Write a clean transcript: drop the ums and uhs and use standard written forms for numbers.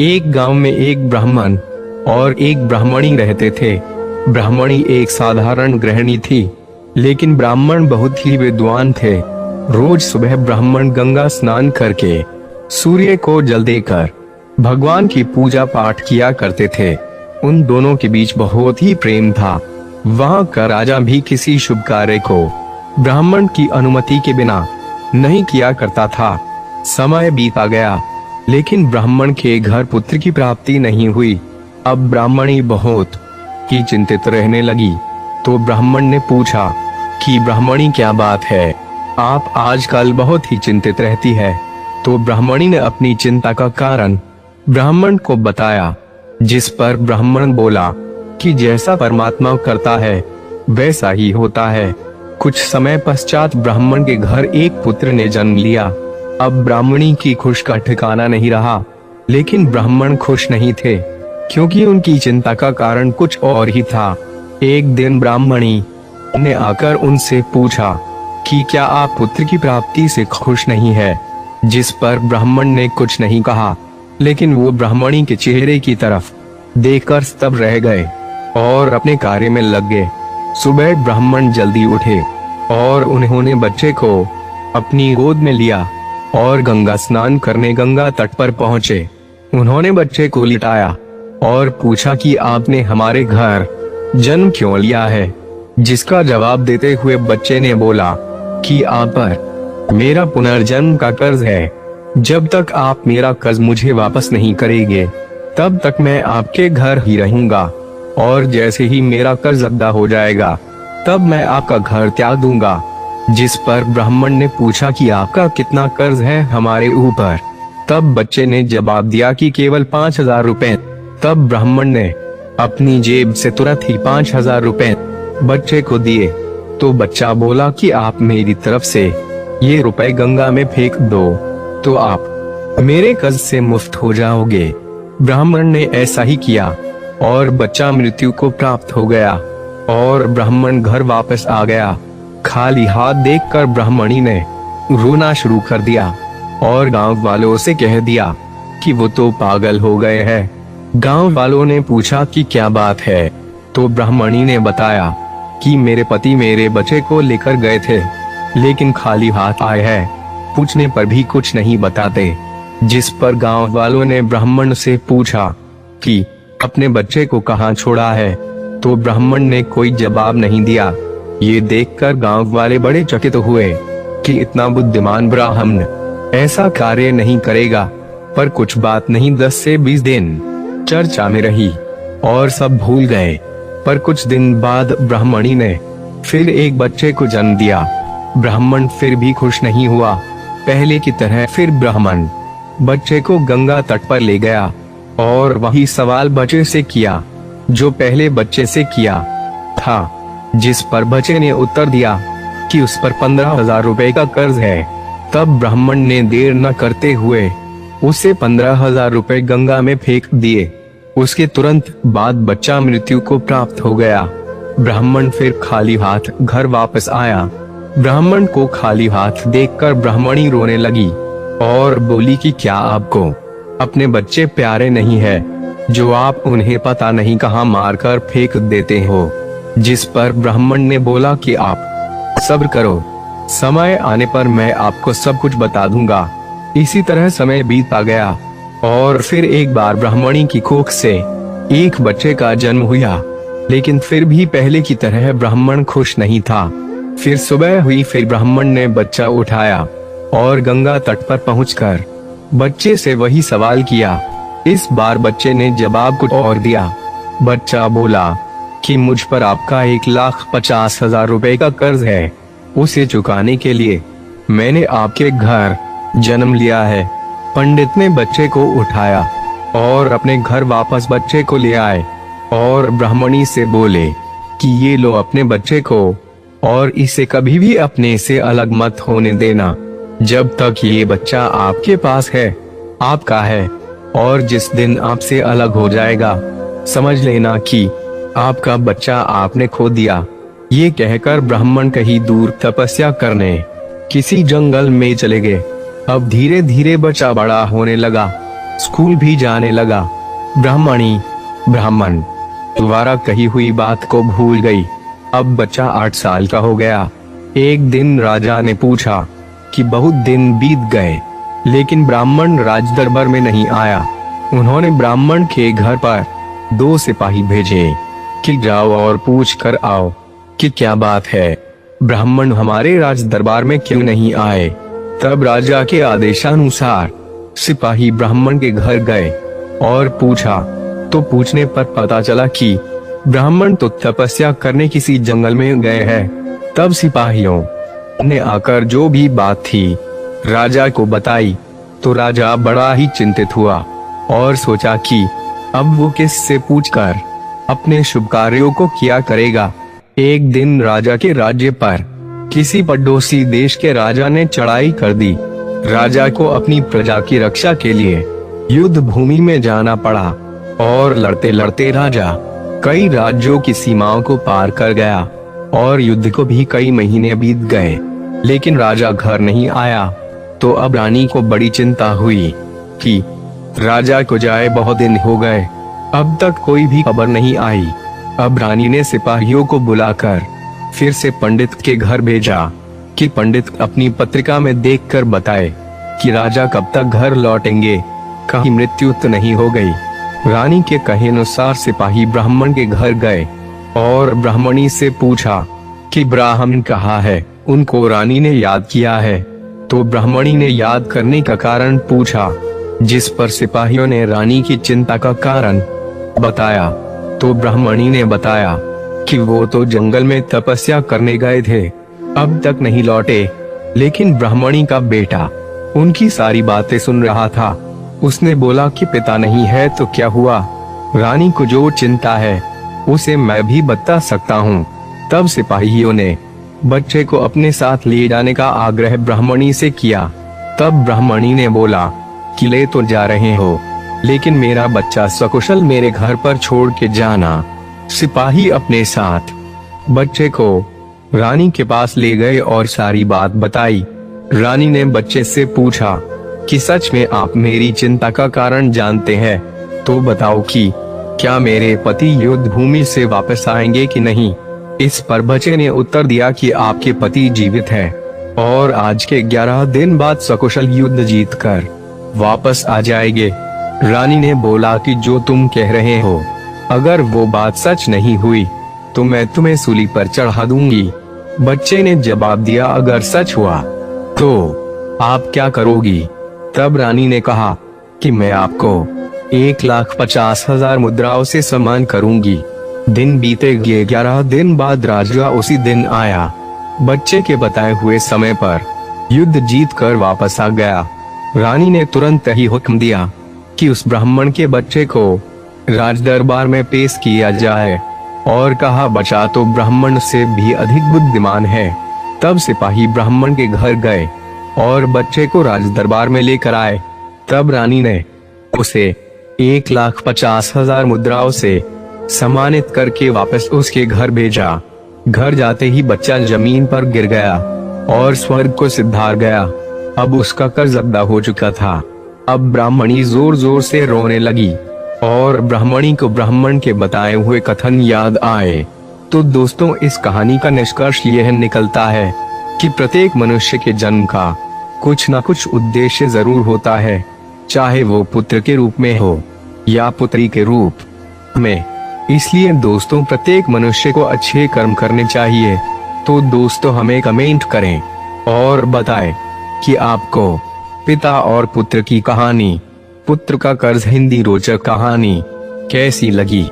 एक गांव में एक ब्राह्मण और एक ब्राह्मणी रहते थे। ब्राह्मणी एक साधारण गृहिणी थी, लेकिन ब्राह्मण बहुत ही विद्वान थे। रोज सुबह ब्राह्मण गंगा स्नान करके सूर्य को जल देकर भगवान की पूजा पाठ किया करते थे। उन दोनों के बीच बहुत ही प्रेम था। वहां का राजा भी किसी शुभ कार्य को ब्राह्मण की अनुमति के बिना नहीं किया करता था। समय बीता गया, लेकिन ब्राह्मण के घर पुत्र की प्राप्ति नहीं हुई। अब ब्राह्मणी बहुत ही चिंतित रहने लगी। तो ब्राह्मण ने पूछा कि ब्राह्मणी क्या बात है, आप आजकल बहुत ही चिंतित रहती है। तो ब्राह्मणी ने अपनी चिंता का कारण ब्राह्मण को बताया, जिस पर ब्राह्मण बोला कि जैसा परमात्मा करता है वैसा ही होता है। कुछ समय पश्चात ब्राह्मण के घर एक पुत्र ने जन्म लिया। अब ब्राह्मणी की खुश का ठिकाना नहीं रहा, लेकिन ब्राह्मण खुश नहीं थे, क्योंकि उनकी चिंता का कारण कुछ और ही था। एक दिन ब्राह्मणी ने आकर उनसे पूछा कि क्या आप पुत्र की प्राप्ति से खुश नहीं है, जिस पर ब्राह्मण ने कुछ नहीं कहा, लेकिन वो ब्राह्मणी के चेहरे की तरफ देखकर स्तब्ध रह गए और अपने कार्य में लग गए। सुबह ब्राह्मण जल्दी उठे और उन्होंने बच्चे को अपनी गोद में लिया और गंगा स्नान करने गंगा तट पर पहुंचे। उन्होंने बच्चे को लिटाया और पूछा कि आपने हमारे घर जन्म क्यों लिया है, जिसका जवाब देते हुए बच्चे ने बोला कि आप पर मेरा पुनर्जन्म का कर्ज है। जब तक आप मेरा कर्ज मुझे वापस नहीं करेंगे, तब तक मैं आपके घर ही रहूंगा, और जैसे ही मेरा कर्ज अदा हो जाएगा तब मैं आपका घर त्याग दूंगा। जिस पर ब्राह्मण ने पूछा कि आपका कितना कर्ज है हमारे ऊपर। तब बच्चे ने जवाब दिया कि केवल 5,000 रुपए। तब ब्राह्मण ने अपनी जेब से तुरंत ही 5,000 रुपए बच्चे को दिए। तो बच्चा बोला कि आप मेरी तरफ से ये रुपए गंगा में फेंक दो, तो आप मेरे कर्ज से मुक्त हो जाओगे। ब्राह्मण ने ऐसा ही किया और बच्चा मृत्यु को प्राप्त हो गया और ब्राह्मण घर वापस आ गया। खाली हाथ देखकर ब्राह्मणी ने रोना शुरू कर दिया और गांव वालों से कह दिया कि वो तो पागल हो गए हैं। गांव वालों ने पूछा कि क्या बात है। तो ब्राह्मणी ने बताया कि मेरे पति मेरे बच्चे को लेकर गए थे, लेकिन खाली हाथ आए हैं, पूछने पर भी कुछ नहीं बताते। जिस पर गांव वालों ने ब्राह्मण से पूछा कि अपने बच्चे को कहाँ छोड़ा है। तो ब्राह्मण ने कोई जवाब नहीं दिया। ये देखकर गांव वाले बड़े चकित हुए कि इतना बुद्धिमान ब्राह्मण ऐसा कार्य नहीं करेगा। पर कुछ बात नहीं, 10 से 20 दिन चर्चा में रही और सब भूल गए। पर कुछ दिन बाद ब्राह्मणी ने फिर एक बच्चे को जन्म दिया। ब्राह्मण फिर भी खुश नहीं हुआ। पहले की तरह फिर ब्राह्मण बच्चे को गंगा तट पर ले गया और वही सवाल बच्चे से किया जो पहले बच्चे से किया था। जिस पर बच्चे ने उत्तर दिया कि उस पर 15,000 रुपए का कर्ज है। तब ब्राह्मण ने देर न करते हुए उसे 15,000 रुपए गंगा में फेंक दिए। उसके तुरंत बाद बच्चा मृत्यु को प्राप्त हो गया। ब्राह्मण फिर खाली हाथ घर वापस आया। ब्राह्मण को खाली हाथ देखकर ब्राह्मणी रोने लगी और बोली कि क्या आपको अपने बच्चे प्यारे नहीं है, जो आप उन्हें पता नहीं कहां मारकर फेंक देते हो। जिस पर ब्राह्मण ने बोला कि आप सब्र करो, समय आने पर मैं आपको सब कुछ बता दूंगा। इसी तरह समय बीता गया और फिर एक बार ब्राह्मणी की कोख से एक बच्चे का जन्म हुआ, लेकिन फिर भी पहले की तरह ब्राह्मण खुश नहीं था। फिर सुबह हुई, फिर ब्राह्मण ने बच्चा उठाया और गंगा तट पर पहुंचकर बच्चे से वही सवाल किया। इस बार बच्चे ने जवाब कुछ और दिया। बच्चा बोला कि मुझ पर आपका 1,50,000 रुपए का कर्ज है। उसे चुकाने के लिए मैंने आपके घर जन्म लिया है। पंडित ने बच्चे को उठाया और अपने घर वापस बच्चे को ले आए और ब्राह्मणी से बोले कि ये लो अपने बच्चे को, और इसे कभी भी अपने से अलग मत होने देना। जब तक ये बच्चा आपके पास है आपका है, और जिस दिन आपसे अलग हो जाएगा समझ लेना कि आपका बच्चा आपने खो दिया। ये कहकर ब्राह्मण कहीं दूर तपस्या करने किसी जंगल में चले गए। अब धीरे धीरे बच्चा बड़ा होने लगा। स्कूल भी जाने लगा। ब्राह्मण दोबारा कही हुई बात को भूल गई। अब बच्चा 8 साल का हो गया। एक दिन राजा ने पूछा कि बहुत दिन बीत गए, लेकिन ब्राह्मण राज दरबार में नहीं आया। उन्होंने ब्राह्मण के घर पर 2 सिपाही भेजे कि जाओ और पूछ कर आओ कि क्या बात है, ब्राह्मण हमारे राज दरबार में क्यों नहीं आए। तब राजा के आदेशानुसार सिपाही ब्राह्मण के घर गए और पूछा, तो पूछने पर पता चला कि ब्राह्मण तो तपस्या करने किसी जंगल में गए हैं। तब सिपाहियों ने आकर जो भी बात थी राजा को बताई, तो राजा बड़ा ही चिंतित हुआ और सोचा कि अब वो किससे पूछकर अपने शुभ कार्यों को किया करेगा। एक दिन राजा के राज्य पर किसी पड़ोसी देश के राजा ने चढ़ाई कर दी। राजा को अपनी प्रजा की रक्षा के लिए युद्ध भूमि में जाना पड़ा और लड़ते लड़ते राजा कई राज्यों की सीमाओं को पार कर गया और युद्ध को भी कई महीने बीत गए, लेकिन राजा घर नहीं आया। तो अब रानी को बड़ी चिंता हुई कि राजा को जाए बहुत दिन हो गए, अब तक कोई भी खबर नहीं आई। अब रानी ने सिपाहियों को बुलाकर फिर से पंडित के घर भेजा कि पंडित अपनी पत्रिका में देखकर बताए कि राजा कब तक घर लौटेंगे, कहीं मृत्यु तो नहीं हो गई। रानी के कहे अनुसार सिपाही ब्राह्मण के घर गए और ब्राह्मणी से पूछा कि ब्राह्मण कहाँ है। उनको रानी ने याद किया है, तो ब्राह्मणी ने याद करने का कारण पूछा, जिस पर सिपाहियों ने रानी की चिंता का कारण बताया। तो ब्राह्मणी ने बताया कि वो तो जंगल में तपस्या करने गए थे, अब तक नहीं लौटे। लेकिन ब्राह्मणी का बेटा उनकी सारी बातें सुन रहा था। उसने बोला कि पिता नहीं है तो क्या हुआ, रानी को जो चिंता है उसे मैं भी बता सकता हूँ। तब सिपाहियों ने बच्चे को अपने साथ ले जाने का आग्रह ब्राह्मणी से किया। तब ब्राह्मणी ने बोला कि ले तो जा रहे हो, लेकिन मेरा बच्चा सकुशल मेरे घर पर छोड़ के जाना। सिपाही अपने साथ बच्चे को रानी के पास ले गए और सारी बात बताई। रानी ने बच्चे से पूछा कि सच में आप मेरी चिंता का कारण जानते हैं, तो बताओ कि क्या मेरे पति युद्ध भूमि से वापस आएंगे कि नहीं। इस पर बच्चे ने उत्तर दिया कि आपके पति जीवित हैं और आज के 11 दिन बाद सकुशल युद्ध जीतकर वापस आ जाएंगे। रानी ने बोला कि जो तुम कह रहे हो, अगर वो बात सच नहीं हुई तो मैं तुम्हें सूली पर चढ़ा दूंगी। बच्चे ने जवाब दिया, अगर सच हुआ तो आप क्या करोगी। तब रानी ने कहा कि मैं आपको 1,50,000 मुद्राओं से सम्मान करूंगी। दिन बीते 11 दिन बाद राजा उसी दिन आया। बच्चे के बताए हुए समय पर युद्ध जीत कर वापस आ गया। रानी ने तुरंत ही हुक्म दिया कि उस ब्राह्मण के बच्चे को राज दरबार में पेश किया जाए और कहा, बच्चा तो ब्राह्मण से भी अधिक बुद्धिमान है। तब सिपाही ब्राह्मण के घर गए और बच्चे को राज दरबार में लेकर आए। तब रानी ने उसे 1,50,000 मुद्राओं से सम्मानित करके वापस उसके घर भेजा। घर जाते ही बच्चा जमीन पर गिर गया और स्वर्ग को सिधार गया। अब उसका कर्ज अदा हो चुका था। अब ब्राह्मणी जोर जोर से रोने लगी और ब्राह्मणी को ब्राह्मण के बताए हुए कथन याद आए। तो दोस्तों, इस कहानी का निष्कर्ष यह निकलता है कि प्रत्येक मनुष्य के जन्म का कुछ न कुछ उद्देश्य जरूर होता है, चाहे वो पुत्र के रूप में हो या पुत्री के रूप में। इसलिए दोस्तों, प्रत्येक मनुष्य को अच्छे कर्म करने चाहिए। तो दोस्तों, हमें कमेंट करें और बताएं कि आपको पिता और पुत्र की कहानी, पुत्र का कर्ज हिंदी रोचक कहानी कैसी लगी।